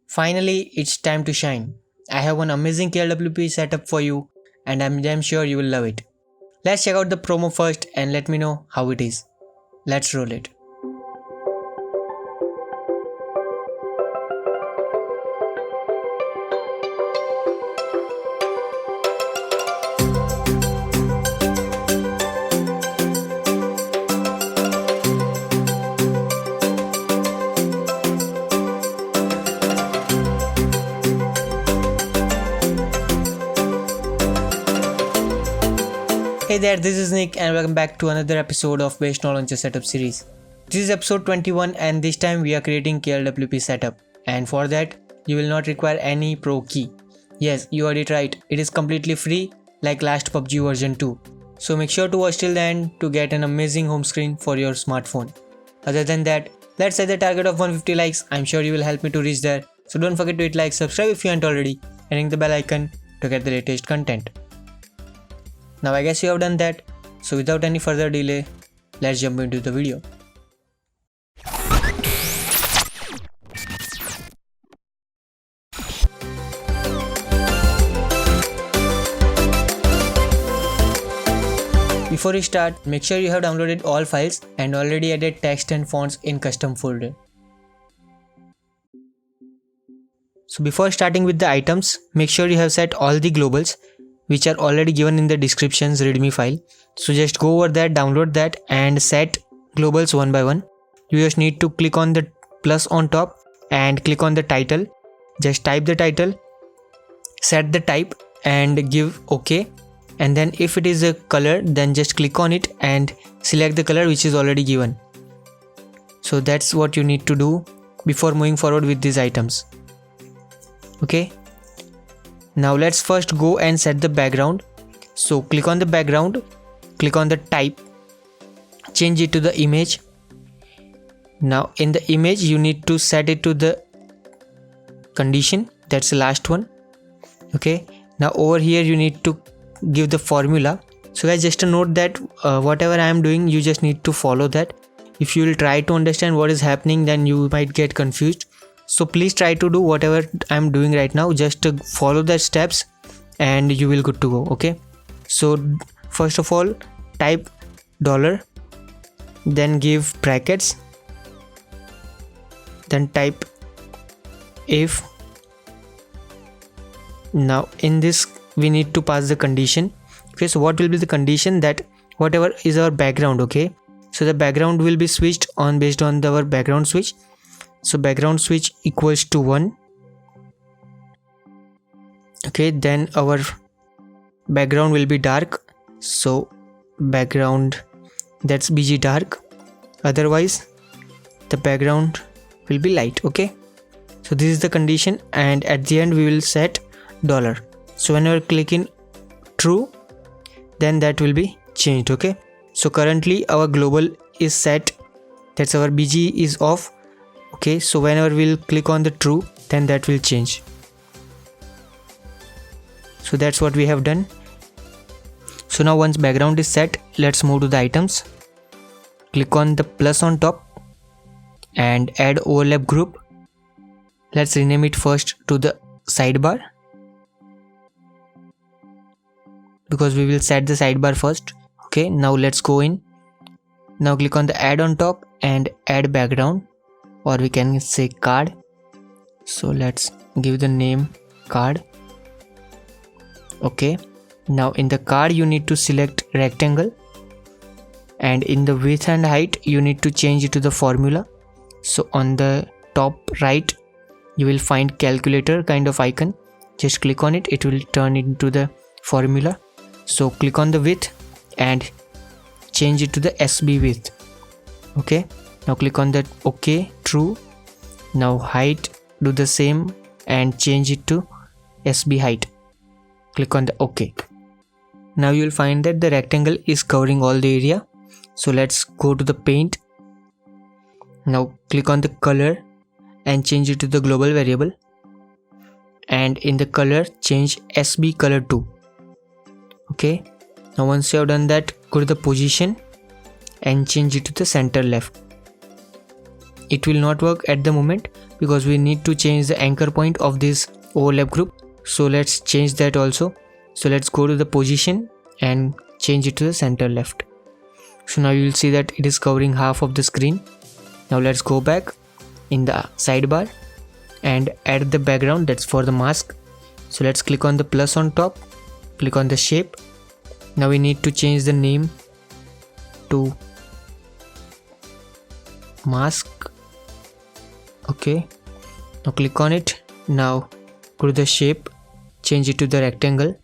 Finally, it's time to shine. I have one amazing KWP setup for you and I'm damn sure you will love it. Let's check out the promo first and let me know how it is. Let's roll it. Hey there, this is Nick and welcome back to another episode of Best Knowledge Setup series. This is episode 21 and this time we are creating KWLP setup, and for that you will not require any pro key. Yes, you heard it right, it is completely free like last PUBG version 2. So make sure to watch till the end to get an amazing home screen for your smartphone. Other than that, let's set the target of 150 likes. I'm sure you will help me to reach there. So don't forget to hit like, subscribe if you aren't already, and ring the bell icon to get the latest content. Now I guess you have done that, so without any further delay, let's jump into the video. Before we start, make sure you have downloaded all files and already added text and fonts in custom folder. So before starting with the items, make sure you have set all the globals, which are already given in the description's readme file. So just go over that, download that and set globals one by one. You just need to click on the plus on top and click on the title. Just type the title, set the type and give OK. And then if it is a color, then just click on it and select the color which is already given. So that's what you need to do before moving forward with these items. Okay. Now let's first go and set the background. So click on the background, click on the type, change it to the image. Now in the image you need to set it to the condition, that's the last one. Okay, now over here you need to give the formula. So guys, just a note that whatever I am doing, you just need to follow that. If you will try to understand what is happening, then you might get confused. So please try to do whatever I'm doing right now, just to follow the steps and you will good to go. Okay, so first of all type $, then give brackets, then type if. Now in this we need to pass the condition. Okay, so what will be the condition? That whatever is our background, okay, so the background will be switched on based on our background switch. So background switch equals to 1. Okay, then our background will be dark, so background, that's BG dark, otherwise the background will be light. Okay, so this is the condition, and at the end we will set $. So whenever clicking true, then that will be changed. Okay, so currently our global is set, that's our BG is off. Okay, so whenever we'll click on the true, then that will change. So that's what we have done. So now once background is set, let's move to the items. Click on the plus on top and add overlap group. Let's rename it first to the sidebar, because we will set the sidebar first. Okay, now let's go in. Now click on the add on top and add background, or we can say card. So let's give the name card. Okay, now in the card you need to select rectangle, and in the width and height you need to change it to the formula. So on the top right you will find calculator kind of icon, just click on it, it will turn into the formula. So click on the width and change it to the SB width. Okay, now click on that OK, true. Now height, do the same and change it to SB height. Click on the OK. Now you will find that the rectangle is covering all the area. So let's go to the paint. Now click on the color and change it to the global variable, and in the color change SB color to. Okay, now once you have done that, go to the position and change it to the center left. It will not work at the moment, because we need to change the anchor point of this overlap group. So let's change that also. So let's go to the position and change it to the center left. So now you will see that it is covering half of the screen. Now let's go back in the sidebar and add the background, that's for the mask. So let's click on the plus on top, click on the shape. Now we need to change the name to mask. Okay, now click on it. Now go to the shape, change it to the rectangle,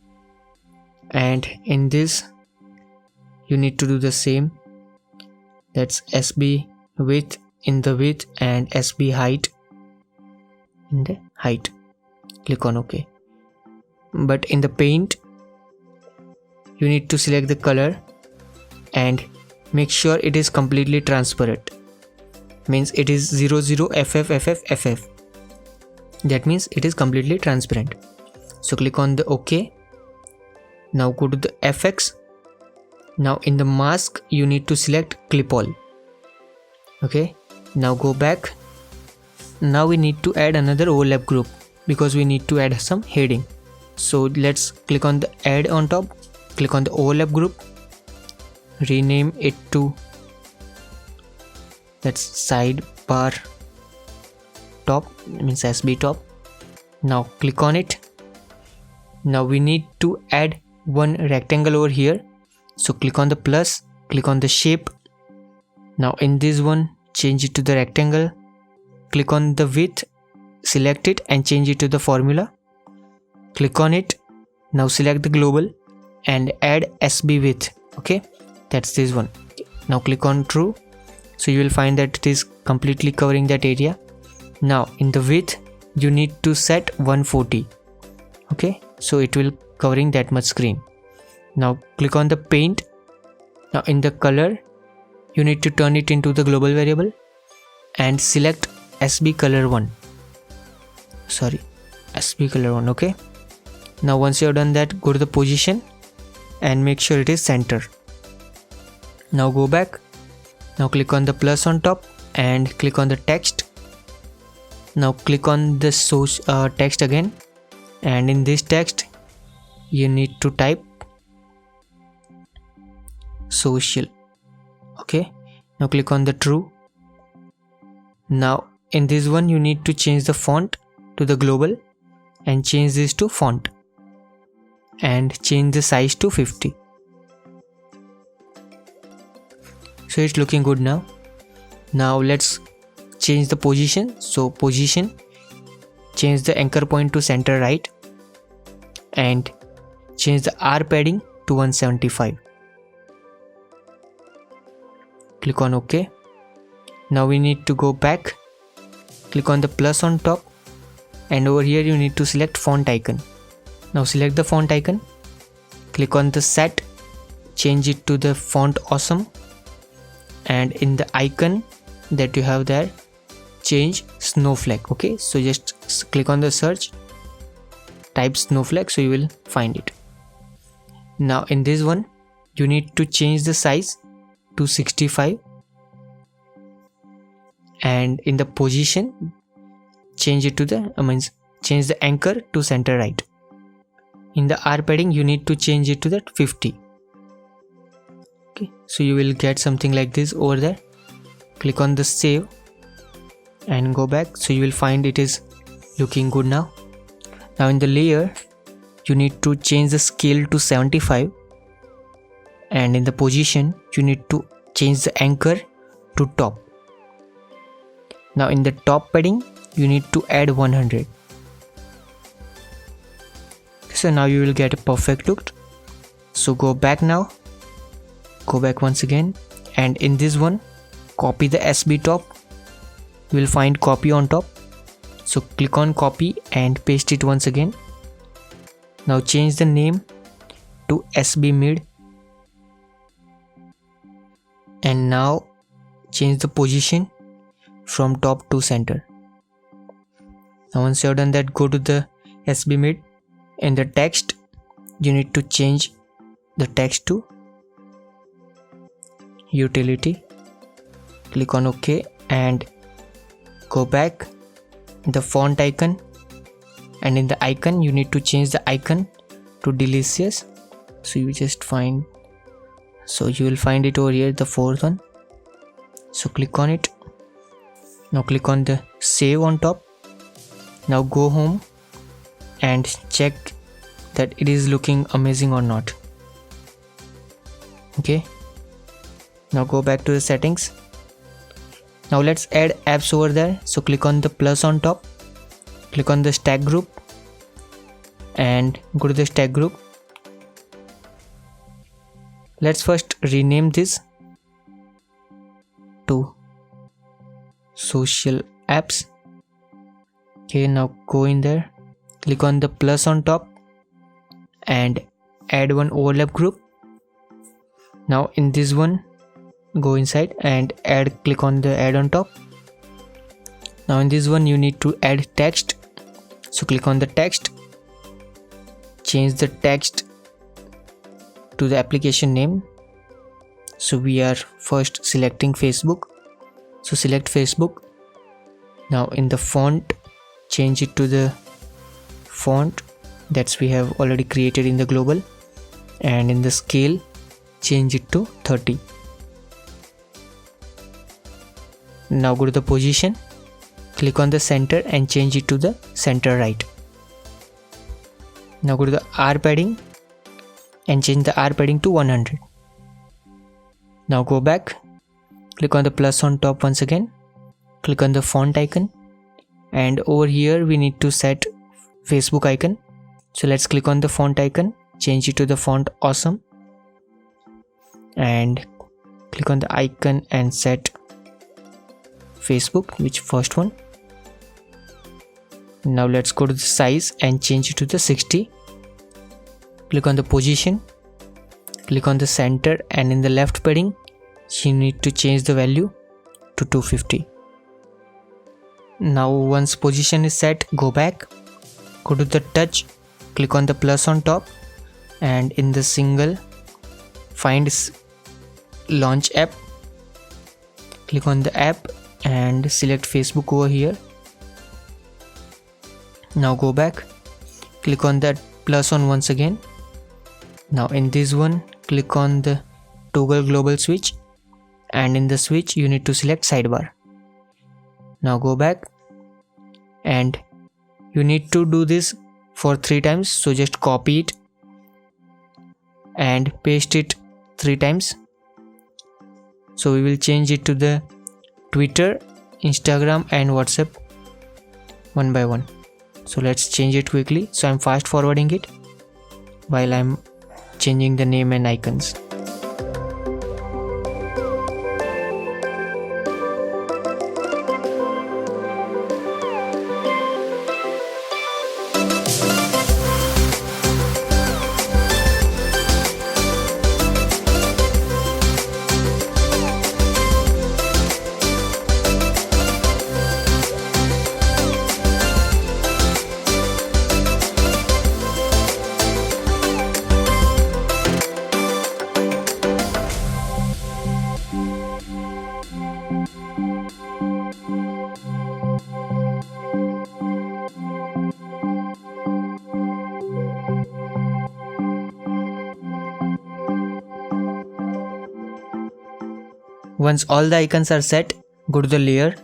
and in this you need to do the same. That's SB width in the width and SB height in the height. Click on OK. But in the paint you need to select the color and make sure it is completely transparent. Means it is 00FFFFFF. That means it is completely transparent. So click on the OK. Now go to the FX. Now in the mask you need to select clip all. Okay, now go back. Now we need to add another overlap group because we need to add some heading. So let's click on the add on top, click on the overlap group, rename it to, that's sidebar top, means SB top. Now click on it. Now we need to add one rectangle over here. So click on the plus, click on the shape. Now in this one change it to the rectangle, click on the width, select it and change it to the formula. Click on it. Now select the global and add SB width. Okay, that's this one. Now click on true. So you will find that it is completely covering that area. Now in the width you need to set 140. Okay, so it will covering that much screen. Now click on the paint. Now in the color you need to turn it into the global variable and select SB color 1. Sorry, SB color 1. Okay, now once you have done that, go to the position and make sure it is center. Now go back. Now click on the plus on top and click on the text. Now click on the source text again, and in this text you need to type social. Okay, now click on the true. Now in this one you need to change the font to the global and change this to font and change the size to 50. So it's looking good now. Now let's change the position. So position, change the anchor point to center right and change the R padding to 175. Click on OK. Now we need to go back, click on the plus on top, and over here you need to select font icon. Now select the font icon, click on the set, change it to the font awesome, and in the icon that you have there change snowflake. Okay, so just click on the search, type snowflake, so you will find it. Now in this one you need to change the size to 65 and in the position change it to the change the anchor to center right. In the R padding you need to change it to that 50. Okay, so you will get something like this over there. Click on the save and go back, so you will find it is looking good now. Now in the layer you need to change the scale to 75 and in the position you need to change the anchor to top. Now in the top padding you need to add 100. So now you will get a perfect look. So go back now, go back once again, and in this one copy the SB top. You will find copy on top, so click on copy and paste it once again. Now change the name to SB mid and now change the position from top to center. Now once you have done that, go to the SB mid. In the text you need to change the text to utility. Click on OK and go back. the font icon, and in the icon you need to change the icon to delicious. So you just find, so you will find it over here, the fourth one. So click on it. Now click on the save on top. Now go home and check that it is looking amazing or not. Okay, now go back to the settings. Now let's add apps over there. So click on the plus on top, click on the stack group and go to the stack group. Let's first rename this to social apps. Okay, now go in there, click on the plus on top and add one overlap group. Now in this one, go inside and click on the add on top. Now in this one you need to add text. So click on the text, change the text to the application name. So we are first selecting Facebook. So select Facebook. Now in the font, change it to the font that we have already created in the global, and in the scale change it to 30. Now go to the position, click on the center and change it to the center right. Now go to the R padding and change the R padding to 100. Now go back, click on the plus on top once again, click on the font icon, and over here we need to set Facebook icon. So let's click on the font icon, change it to the font awesome, and click on the icon and set Facebook, which first one. Now let's go to the size and change it to the 60. Click on the position, click on the center, and in the left padding you need to change the value to 250. Now once position is set, go back, go to the touch, click on the plus on top, and in the single find launch app, click on the app and select Facebook over here. Now go back, click on that plus on once again. Now in this one, click on the toggle global switch, and in the switch you need to select sidebar. Now go back, and you need to do this for 3 times. So just copy it and paste it 3 times. So we will change it to the Twitter, Instagram and WhatsApp one by one. So let's change it quickly. So I'm fast forwarding it while I'm changing the name and icons. Once all the icons are set, go to the layer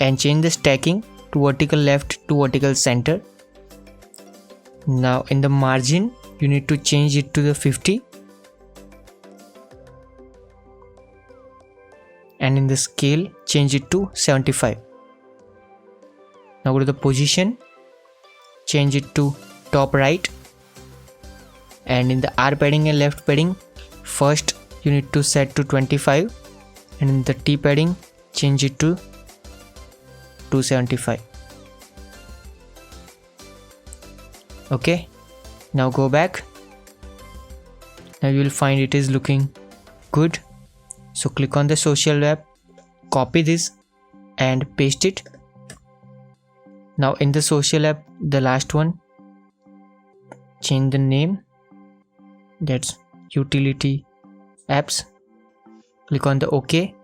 and change the stacking to vertical left to vertical center. Now in the margin you need to change it to the 50, and in the scale change it to 75. Now go to the position, change it to top right, and in the R padding and left padding, first you need to set to 25, and in the T padding change it to 275. Okay, now go back. Now you will find it is looking good. So click on the social app, copy this and paste it. Now in the social app, the last one, change the name, that's utility apps. Click on the OK.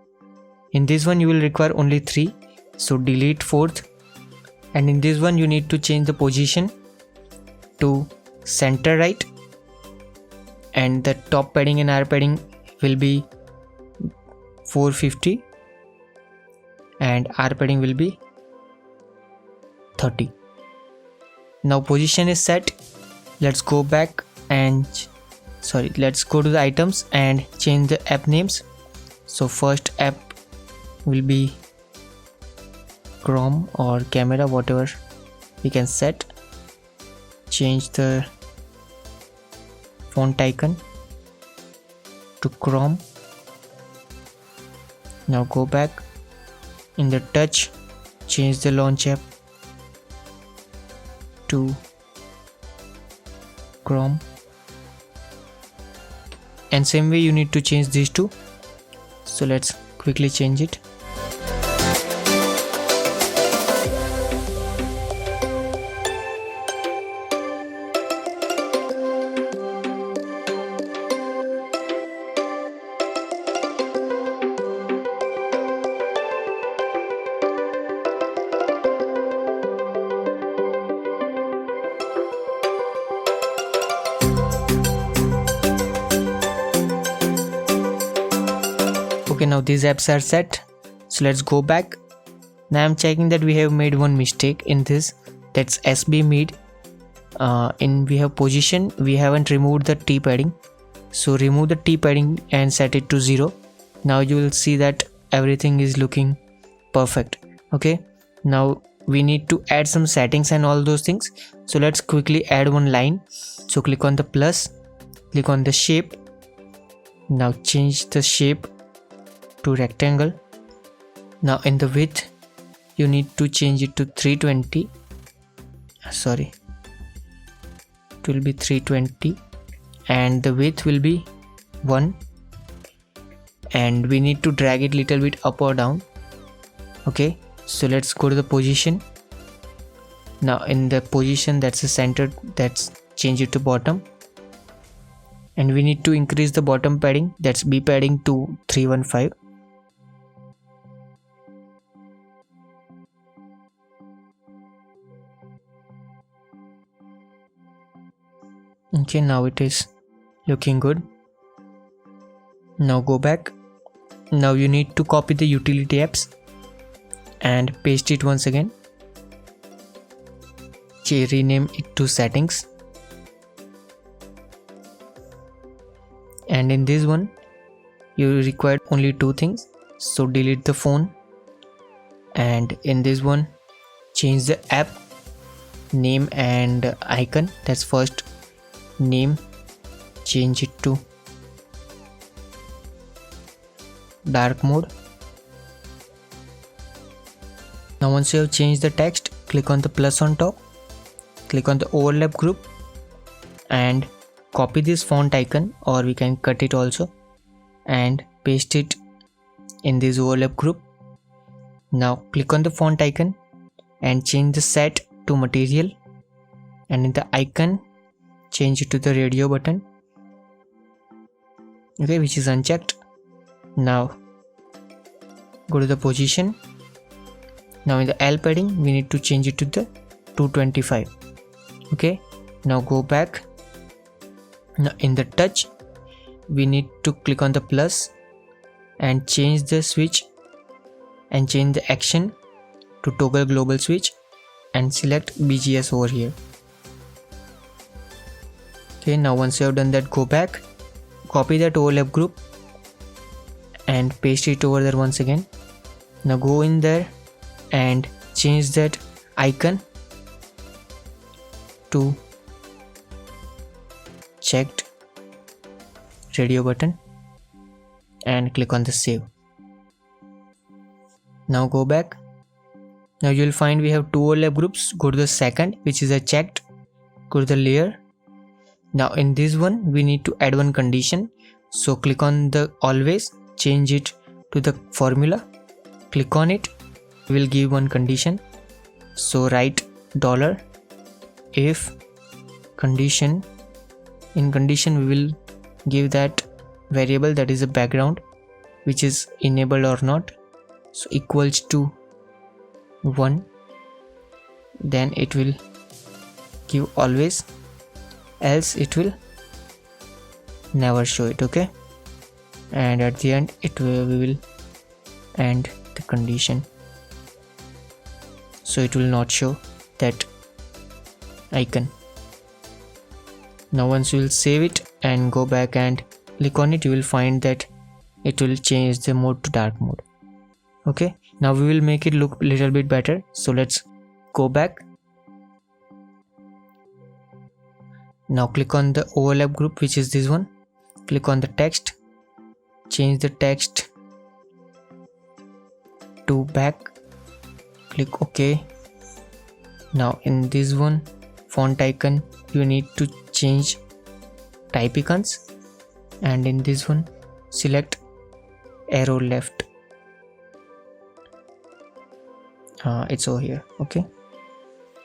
In this one you will require only 3, so delete 4th and in this one you need to change the position to center right, and the top padding and R padding will be 450 and R padding will be 30. Now position is set. Let's go back and let's go to the items and change the app names. So first app will be Chrome or camera, whatever we can set. Change the font icon to Chrome. Now go back in the touch, change the launch app to Chrome, and same way you need to change these two. So let's quickly change it. Okay, now these apps are set. So let's go back. Now I'm checking that we have made one mistake in this. That's SB mid. We have position, we haven't removed the T padding. So remove the T padding and set it to 0. Now you will see that everything is looking perfect. Okay, now we need to add some settings and all those things. So let's quickly add one line. So click on the plus, click on the shape. Now change the shape to rectangle. Now in the width you need to change it to 320. It will be 320, and the width will be 1, and we need to drag it little bit up or down. Okay, so let's go to the position. Now in the position that's the center, that's change it to bottom, and we need to increase the bottom padding, that's B padding, to 315. Okay, now it is looking good. Now go back. Now you need to copy the utility apps and paste it once again. Rename it to settings, and in this one you require only 2 things. So delete the phone, and in this one change the app name and icon. That's first name, change it to dark mode. Now once you have changed the text, click on the plus on top, click on the overlap group and copy this font icon, or we can cut it also, and paste it in this overlap group. Now click on the font icon and change the set to material, and in the icon change it to the radio button, okay, which is unchecked. Now go to the position. Now in the L padding we need to change it to the 225. Okay, now go back. Now in the touch we need to click on the plus and change the switch and change the action to toggle global switch and select BGS over here. Okay, now once you have done that, go back, copy that overlap group and paste it over there once again. Now go in there and change that icon to checked radio button and click on the save. Now go back. Now you will find we have 2 overlap groups. Go to the second, which is a checked, go to the layer. Now in this one we need to add one condition. So click on the always, change it to the formula, click on it, we will give one condition. So write $if condition. In condition we will give that variable, that is a background, which is enabled or not. So equals to 1, then it will give always, else it will never show it. Okay, and at the end we will end the condition, so it will not show that icon. Now once you will save it and go back and click on it, you will find that it will change the mode to dark mode. Okay, now we will make it look a little bit better, so let's go back. Now click on the overlap group, which is this one. Click on the text, change the text to back, click OK. Now in this one font icon you need to change type icons, and in this one select arrow left. It's over here. Okay,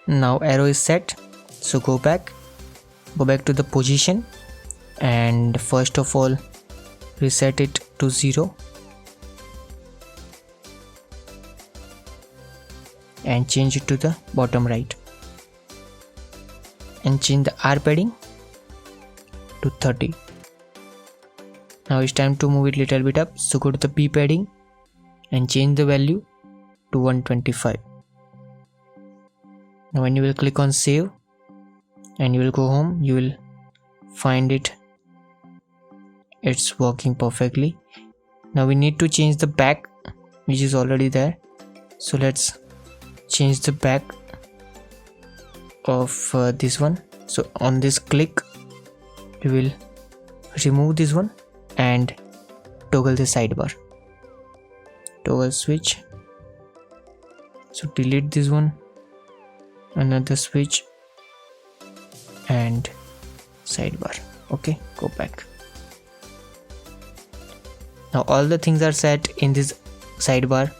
now arrow is set, so go back to the position, and first of all reset it to 0 and change it to the bottom right, and change the R padding to 30. Now it's time to move it little bit up, so go to the P padding and change the value to 125. Now when you will click on save and you will go home, you will find it's working perfectly. Now we need to change the back, which is already there, so let's change the back of this one. So on this click we will remove this one and toggle the sidebar, toggle switch, so delete this one, another switch and sidebar. Okay, go back. Now all the things are set in this sidebar.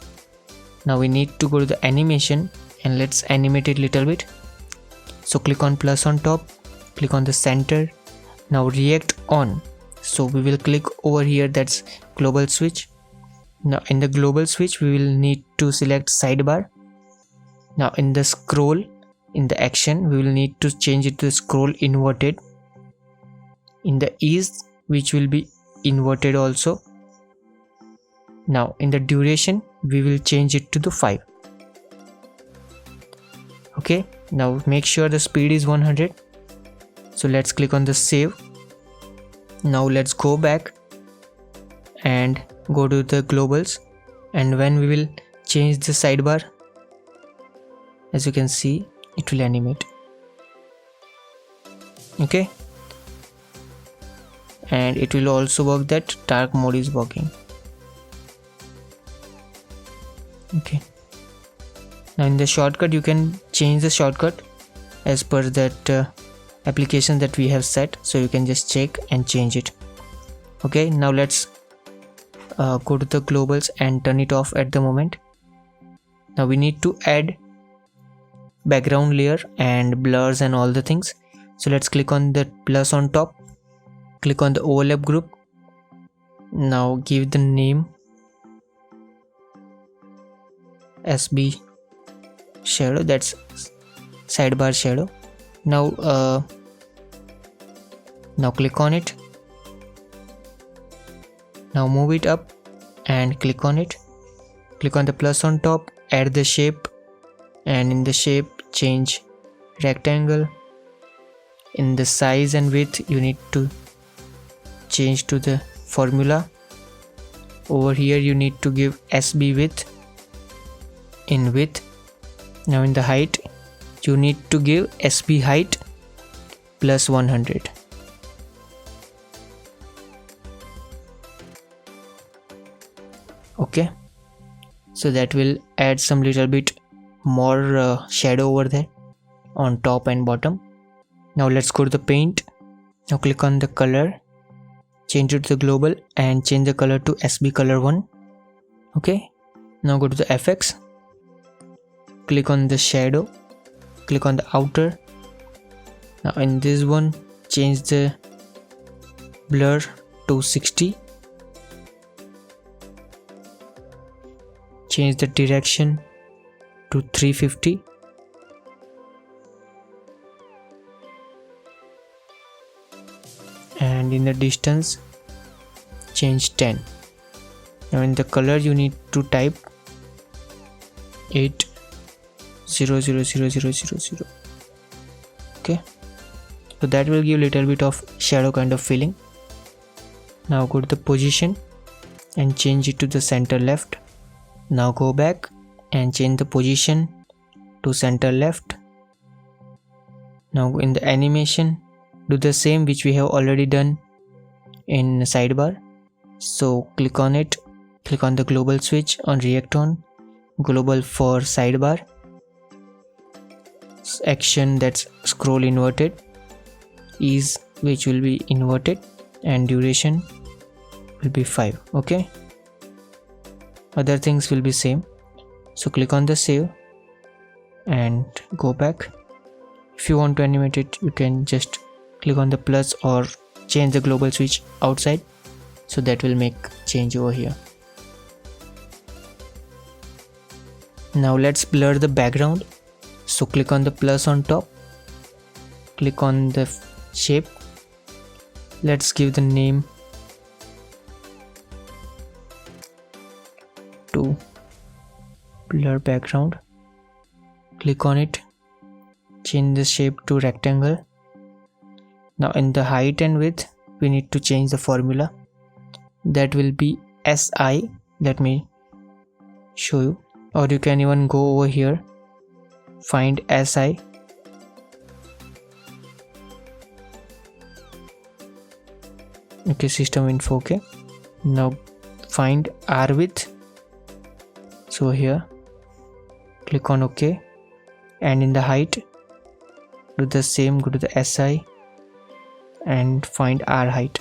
Now we need to go to the animation and let's animate it little bit. So click on plus on top, click on the center. Now react on, so we will click over here, that's global switch. Now in the global switch we will need to select sidebar. Now in the scroll, in the action, we will need to change it to scroll inverted. In the ease, which will be inverted also. Now in the duration we will change it to the 5. Okay, now make sure the speed is 100. So let's click on the save. Now let's go back and go to the globals, and when we will change the sidebar, as you can see, it will animate. Okay, and it will also work that dark mode is working. Okay, now in the shortcut you can change the shortcut as per that application that we have set, so you can just check and change it. Okay, now let's go to the globals and turn it off at the moment. Now we need to add background layer and blurs and all the things, so let's click on the plus on top, click on the overlap group. Now give the name SB shadow, that's sidebar shadow. Now now click on it. Now move it up and click on it, click on the plus on top, add the shape, and in the shape change rectangle. In the size and width you need to change to the formula. Over here you need to give SB width in width. Now in the height you need to give SB height plus 100. Okay, so that will add some little bit more shadow over there on top and bottom. Now let's go to the paint. Now click on the color, change it to the global and change the color to SB color 1. Okay, now go to the FX, click on the shadow, click on the outer. Now in this one change the blur to 60, change the direction to 350, and in the distance change 10. Now in the color you need to type 8000000. Okay, so that will give little bit of shadow kind of feeling. Now go to the position and change it to the center left. Now go back and change the position to center left. Now in the animation do the same which we have already done in sidebar. So click on it, click on the global switch on react on, global for sidebar, action that's scroll inverted, ease which will be inverted, and duration will be 5. Okay, other things will be same. So click on the save and go back. If you want to animate it, you can just click on the plus or change the global switch outside, so that will make change over here. Now let's blur the background. So click on the plus on top, click on the shape, let's give the name to blur background. Click on it, change the shape to rectangle. Now in the height and width we need to change the formula, that will be SI. Let me show you, or you can even go over here, find SI, okay, system info. Okay, now find R width. So here click on OK, and in the height do the same, go to the SI and find R height,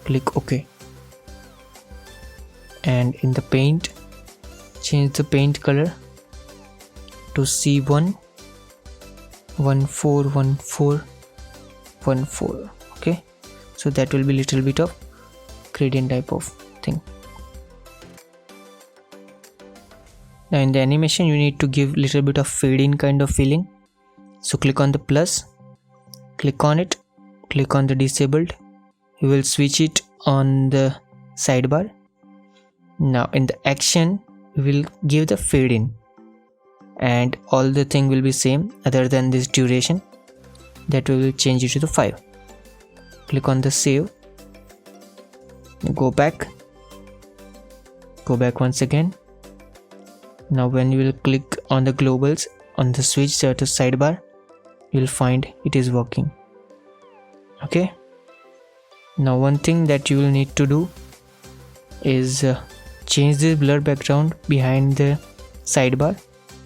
click OK. And in the paint, change the paint color to C1 141414. Okay, so that will be little bit of gradient type of thing. Now in the animation you need to give little bit of fade in kind of feeling. So click on the plus, click on it, click on the disabled, you will switch it on the sidebar. Now in the action we will give the fade in, and all the thing will be same other than this duration, that we will change it to the 5. Click on the save, go back once again. Now when you will click on the globals on the switch to sidebar, you will find it is working. Okay, now one thing that you will need to do is change the blur background behind the sidebar.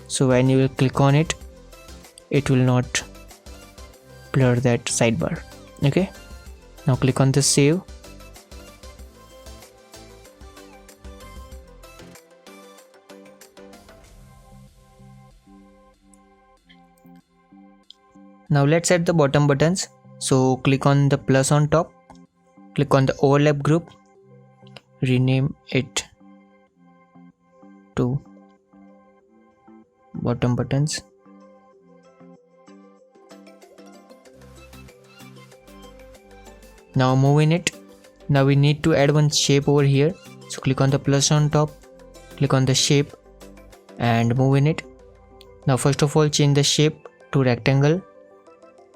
So when you will click on it, it will not blur that sidebar. Okay, now click on the save. Now let's add the bottom buttons. So click on the plus on top, click on the overlap group, rename it to bottom buttons. Now move in it. Now we need to add one shape over here. So click on the plus on top, click on the shape and move in it. Now first of all change the shape to rectangle.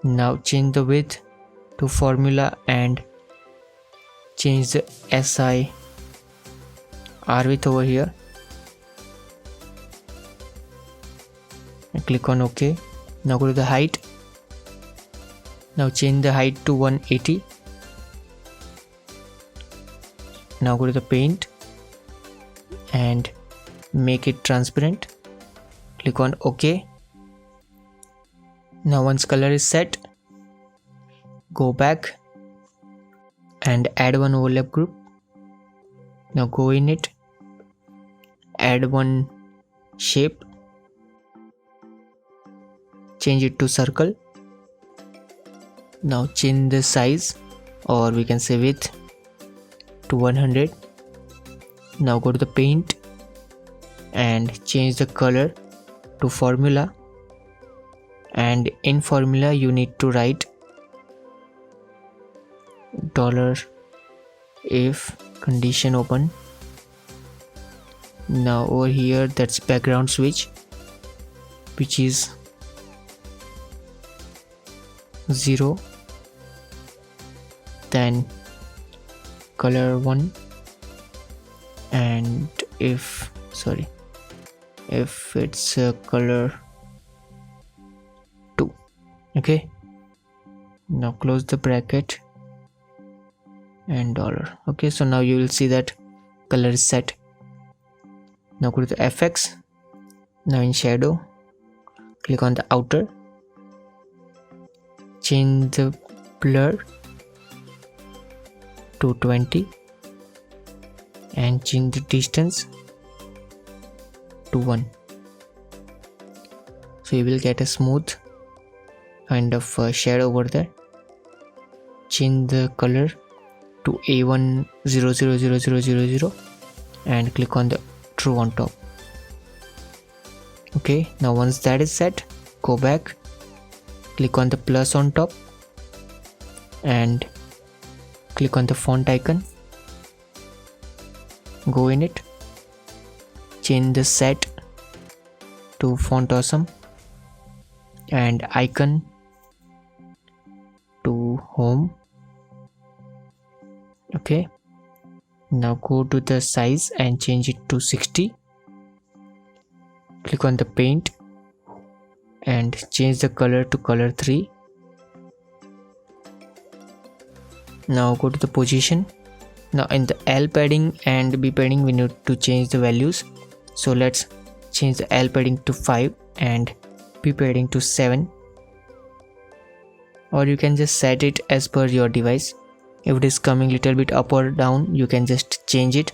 Now change the width to formula and change the SI R width over here and click on OK. Now go to the height. Now change the height to 180. Now go to the paint and make it transparent. Click on OK. Now once color is set, go back and add one overlap group. Now go in it, add one shape, change it to circle. Now change the size, or we can say width, to 100. Now go to the paint and change the color to formula, and in formula you need to write $if condition open. Now over here, that's background switch, which is 0, then color 1, and if it's color 2. Okay, now close the bracket and $. Okay, so now you will see that color is set. Now go to the FX. Now in shadow, click on the outer, change the blur to 20 and change the distance to 1. So you will get a smooth kind of shadow over there. Change the color to A1000000 and click on the true on top. Okay, now once that is set, go back, click on the plus on top and click on the font icon, go in it, change the set to font awesome and icon to home. Okay, now go to the size and change it to 60. Click on the paint and change the color to color 3. Now go to the position. Now in the L padding and B padding we need to change the values. So let's change the L padding to 5 and B padding to 7, or you can just set it as per your device. If it is coming little bit up or down, you can just change it.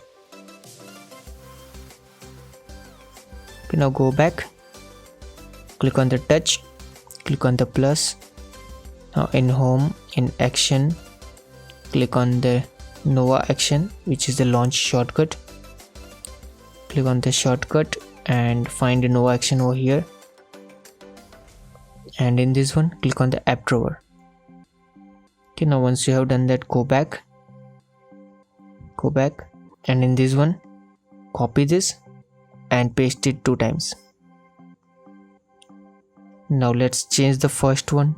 Okay, now go back, click on the touch, click on the plus. Now in home, in action, click on the Nova action, which is the launch shortcut. Click on the shortcut and find the Nova action over here, and in this one click on the app drawer. Okay, now once you have done that, go back, and in this one copy this and paste it 2 times. Now let's change the first one,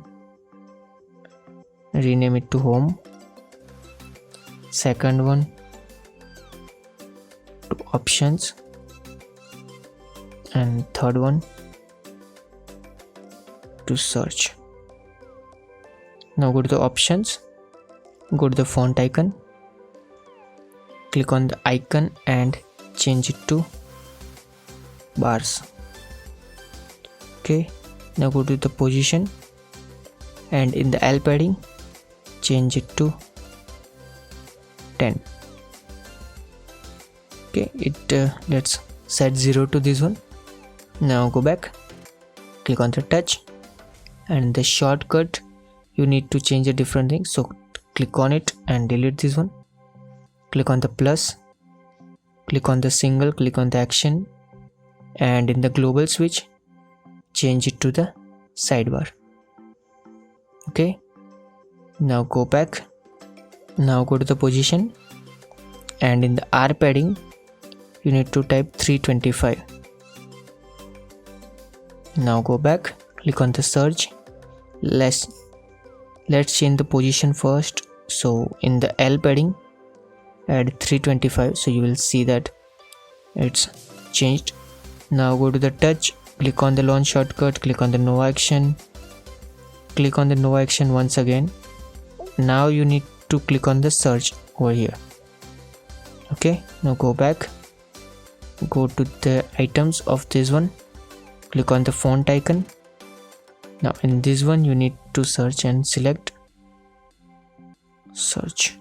rename it to home, second one to options, and third one to search. Now go to the options, go to the font icon, click on the icon and change it to bars. Okay, now go to the position and in the L padding change it to 10. Okay, let's set 0 to this one. Now go back, click on the touch, and the shortcut you need to change a different thing, so click on it and delete this one. Click on the plus, click on the single, click on the action, and in the global switch change it to the sidebar. Okay, now go back, now go to the position, and in the R padding you need to type 325. Now go back, click on the search. Let's change the position first. So in the L padding add 325, so you will see that it's changed. Now go to the touch, click on the launch shortcut, click on the no action, click on the no action once again. Now you need to click on the search over here. Okay, now go back, go to the items of this one, click on the font icon. Now in this one you need to search and select search.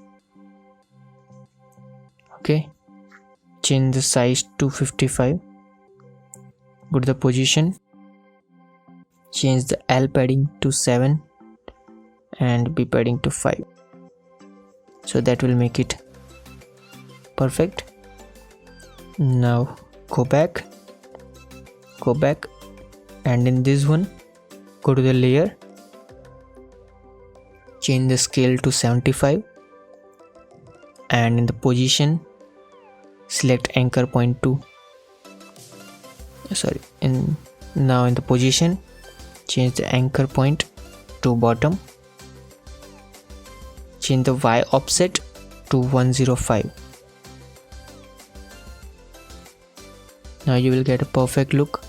Okay, change the size to 55. Go to the position, change the L padding to 7 and B padding to 5, so that will make it perfect. Now go back, and in this one go to the layer, change the scale to 75 and in the position select anchor point to now in the position change the anchor point to bottom, change the Y offset to 105. Now you will get a perfect look.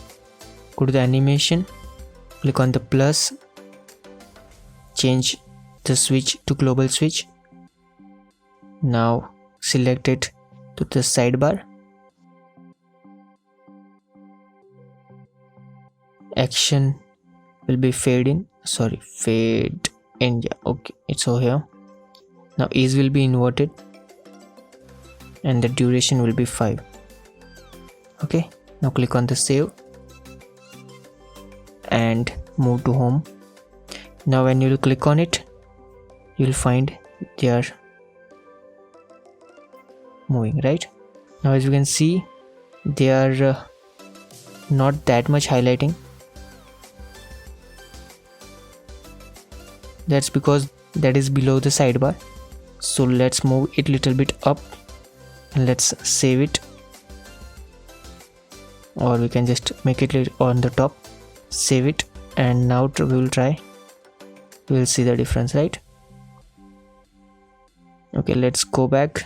Go to the animation, click on the plus, change the switch to global switch. Now select it to the sidebar. Action will be fade in, yeah, okay, it's over here. Now ease will be inverted and the duration will be 5. Okay, now click on the save and move to home. Now when you will click on it, you will find they are moving, right? Now as you can see, they are not that much highlighting. That's because that is below the sidebar. So let's move it little bit up and let's save it, or we can just make it on the top, save it, and now we will try. We will see the difference, right? Okay, let's go back.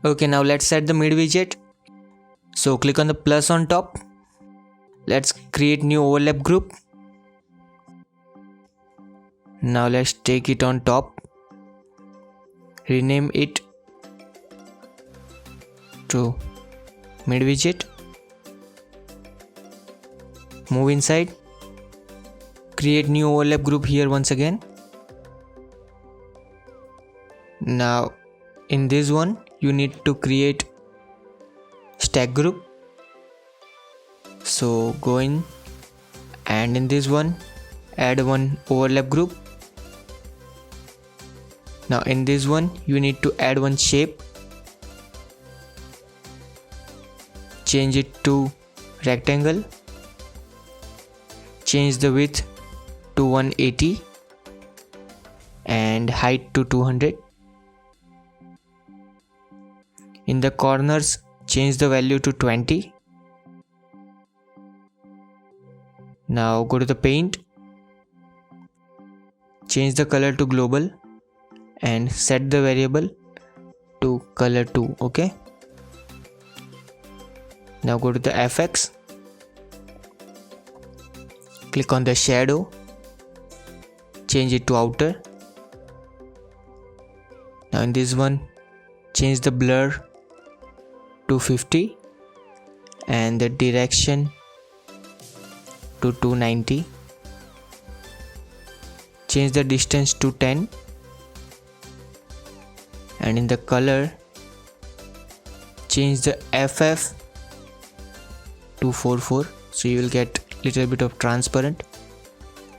Okay, now let's set the mid widget. So click on the plus on top. Let's create new overlap group. Now let's take it on top, rename it to mid widget, move inside, create new overlap group here once again. Now in this one you need to create stack group, so go in and in this one add one overlap group. Now in this one you need to add one shape, change it to rectangle, change the width to 180 and height to 200. In the corners change the value to 20. Now go to the paint, change the color to global and set the variable to color 2. Okay, now go to the FX, click on the shadow, change it to outer. Now in this one change the blur to 50 and the direction to 290. Change the distance to 10 and in the color change the FF to 44, so you will get little bit of transparent.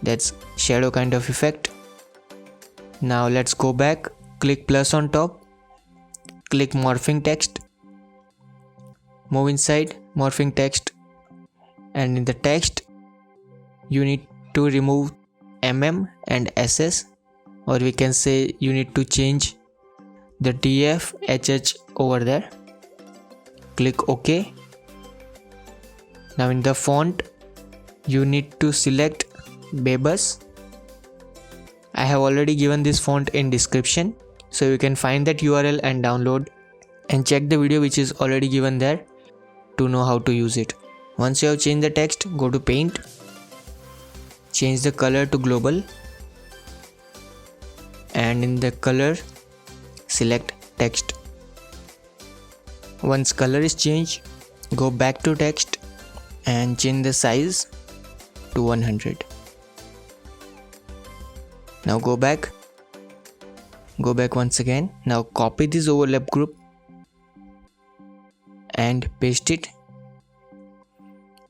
That's shadow kind of effect. Now let's go back, click plus on top, click morphing text, move inside morphing text, and in the text you need to remove mm and ss, or we can say you need to change the df hh over there. Click OK. Now in the font you need to select Bebas. I have already given this font in description, so you can find that URL and download and check the video which is already given there to know how to use it. Once you have changed the text, go to paint, change the color to global and in the color select text. Once color is changed, go back to text and change the size to 100. Now go back once again. Now copy this overlap group and paste it.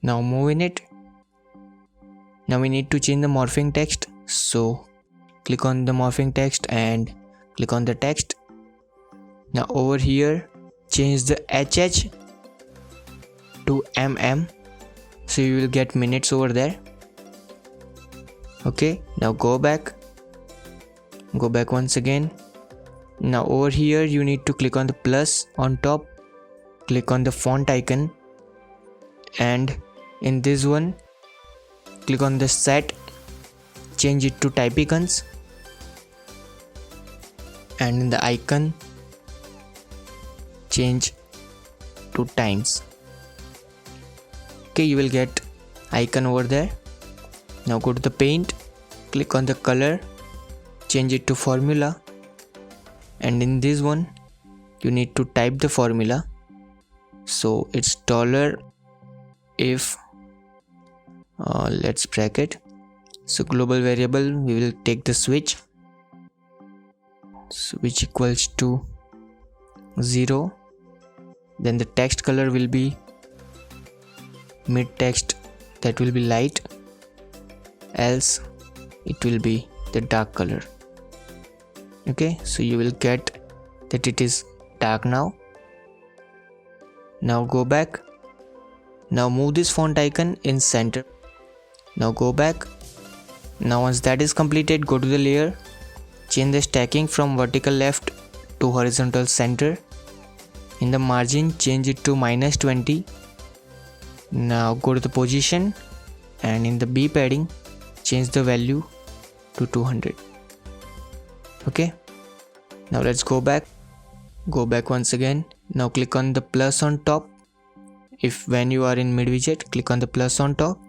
Now move in it. Now we need to change the morphing text, so click on the morphing text and click on the text. Now over here change the HH to mm, so you will get minutes over there. Okay, now go back once again, Now over here you need to click on the plus on top, click on the font icon, and in this one click on the set, change it to type icons, and in the icon change to times. Okay, you will get icon over there. Now go to the paint, click on the color, change it to formula, and in this one you need to type the formula. So it's $if let's bracket, so global variable we will take the switch equals to 0, then the text color will be mid text, that will be light, else it will be the dark color. Okay, so you will get that it is dark now. Now go back. Now move this font icon in center. Now go back. Now once that is completed, go to the layer, change the stacking from vertical left to horizontal center. In the margin change it to -20. Now go to the position, and in the B padding change the value to 200. Okay, now let's go back once again. Now click on the plus on top. If when you are in mid widget, click on the plus on top,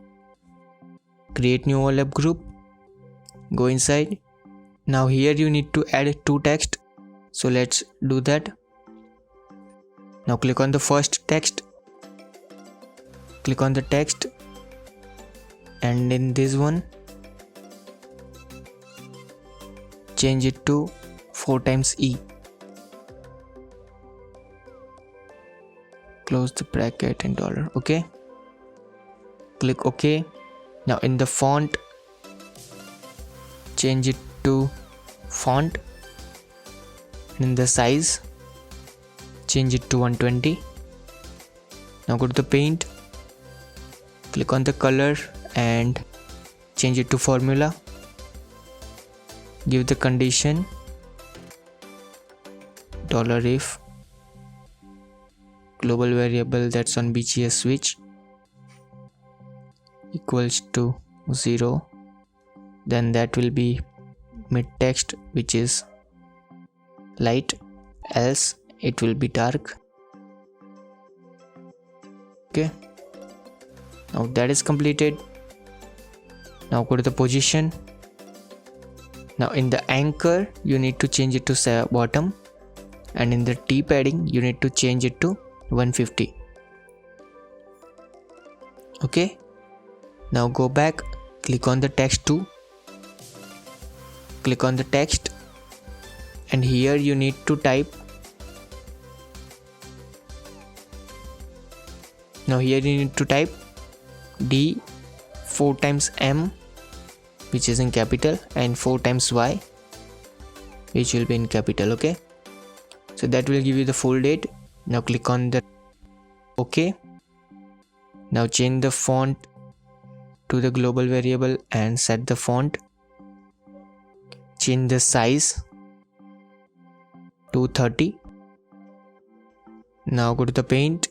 create new overlap group, go inside. Now here you need to add two text, so let's do that. Now click on the first text, click on the text, and in this one change it to 4 times E. Close the bracket and dollar. Okay, click OK. Now in the font change it to font, and in the size change it to 120. Now go to the paint, click on the color and change it to formula. Give the condition $if global variable that's on BGS switch equals to 0, then that will be mid text, which is light, else it will be dark. Okay, now that is completed. Now go to the position. Now in the anchor you need to change it to bottom, and in the T padding you need to change it to 150. Okay, now go back, click on the text 2, click on the text, and here you need to type. Now here you need to type D 4 times M, which is in capital, and 4 times Y, which will be in capital. Okay, so that will give you the full date. Now click on the OK. Now change the font to the global variable and set the font. Change the size to 30. Now go to the paint,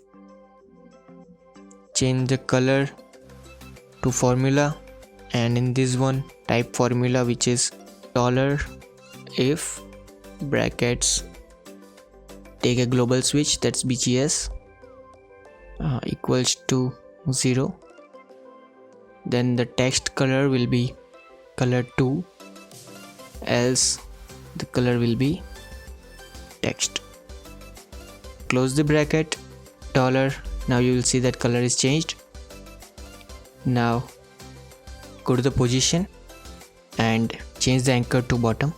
change the color to formula, and in this one type formula, which is $if brackets, take a global switch, that's BGS, equals to 0, then the text color will be color 2, else the color will be text. Close the bracket, $. Now you will see that color is changed. Now go to the position and change the anchor to bottom,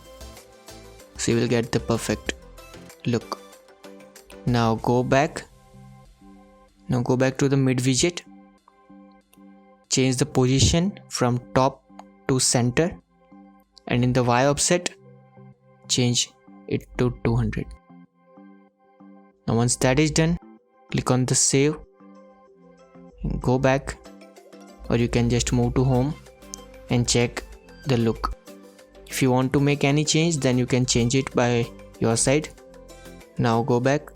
so you will get the perfect look. Now go back to the mid widget, change the position from top to center, and in the Y offset change it to 200. Now once that is done, click on the save, go back, or you can just move to home and check the look. If you want to make any change, then you can change it by your side. Now go back,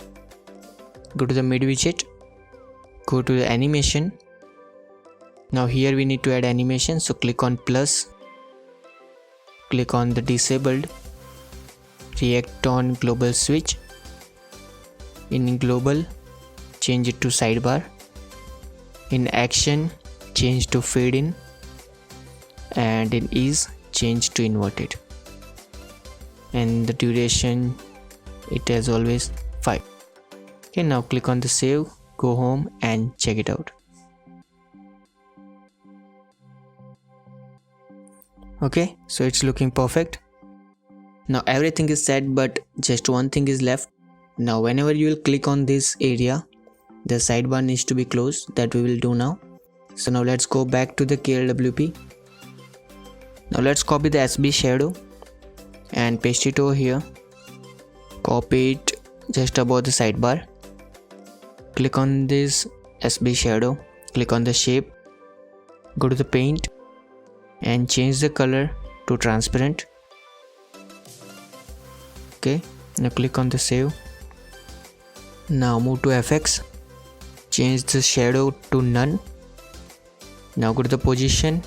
go to the mid widget, go to the animation. Now here we need to add animation, so click on plus, click on the disabled, react on global switch. In global, change it to sidebar. In action, change to fade in, and in ease, change to inverted. And the duration, it as always 5. Okay, now click on the save, go home and check it out. Okay, so it's looking perfect. Now everything is set, but just one thing is left. Now whenever you will click on this area, the sidebar needs to be closed. That we will do now. So now let's go back to the KWLP. Now let's copy the SB shadow and paste it over here. Copy it just above the sidebar. Click on this SB shadow, click on the shape, go to the paint and change the color to transparent. Okay, now click on the save. Now move to FX, change the shadow to none. Now go to the position,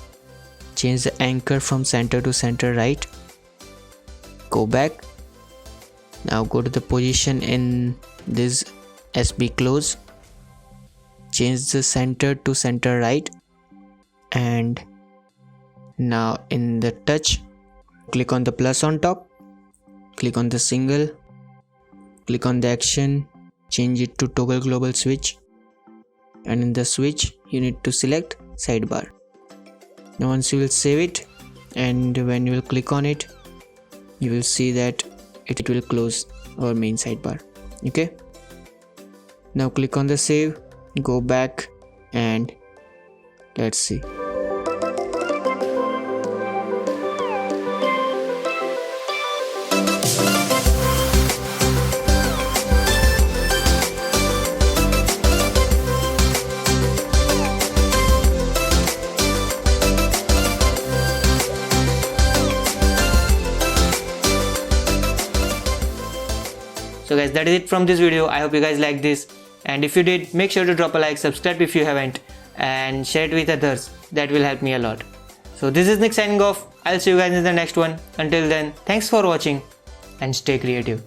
change the anchor from center to center right. Go back. Now go to the position in this SB close, change the center to center right, and now in the touch, click on the plus on top, click on the single, click on the action, change it to toggle global switch, and in the switch you need to select sidebar. Now once you will save it, and when you will click on it, you will see that it will close our main sidebar. Okay, now click on the save, go back and let's see. So guys, that is it from this video. I hope you guys liked this, and if you did, make sure to drop a like, subscribe if you haven't, and share it with others. That will help me a lot. So this is Nick signing off. I'll see you guys in the next one. Until then, thanks for watching and stay creative.